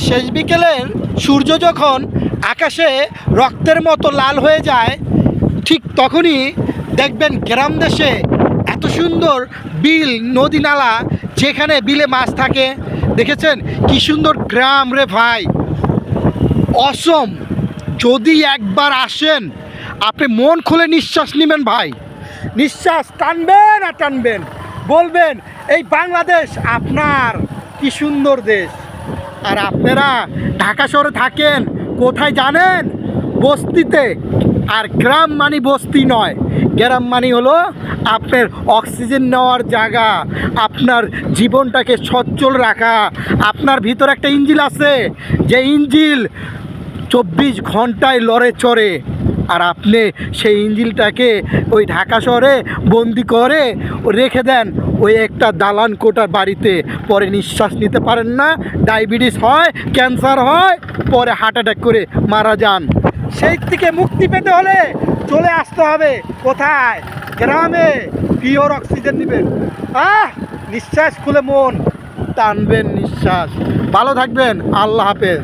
শেষ বিকেলের সূর্য যখন আকাশে রক্তের মতো লাল হয়ে যায়, ঠিক তখনই দেখবেন গ্রাম দেশে এত সুন্দর বিল নদী নালা, যেখানে বিলে মাছ থাকে। দেখেছেন কি সুন্দর গ্রাম রে ভাই, অসম। যদি একবার আসেন আপনি মন খুলে নিঃশ্বাস নেবেন ভাই, নিঃশ্বাস টানবেন আর টানবেন, বলবেন এই বাংলাদেশ আপনার, কি সুন্দর দেশ। আর আপনারা ঢাকা শহরে থাকেন কোথায় জানেন? বস্তিতে। আর গ্রাম মানে বস্তি নয়, গ্রাম মানে হলো আপনার অক্সিজেন নেওয়ার জায়গা, আপনার জীবনটাকে সচ্ছল রাখা। আপনার ভিতর একটা ইঞ্জিল আছে, যে ইঞ্জিল 24 ঘন্টায় লড়ে চড়ে, আর আপনি সেই ইঞ্জিলটাকে ওই ঢাকা শহরে বন্দি করে রেখে দেন ওই একটা দালান কোটার বাড়িতে। পরে নিঃশ্বাস নিতে পারেন না, ডায়াবেটিস হয়, ক্যান্সার হয়, পরে হার্ট অ্যাটাক করে মারা যান। সেই থেকে মুক্তি পেতে হলে চলে আসতে হবে কোথায়? গ্রামে। পিওর অক্সিজেন নেবেন, নিঃশ্বাস খুলে মন টানবেন, নিঃশ্বাস। ভালো থাকবেন, আল্লাহ হাফেজ।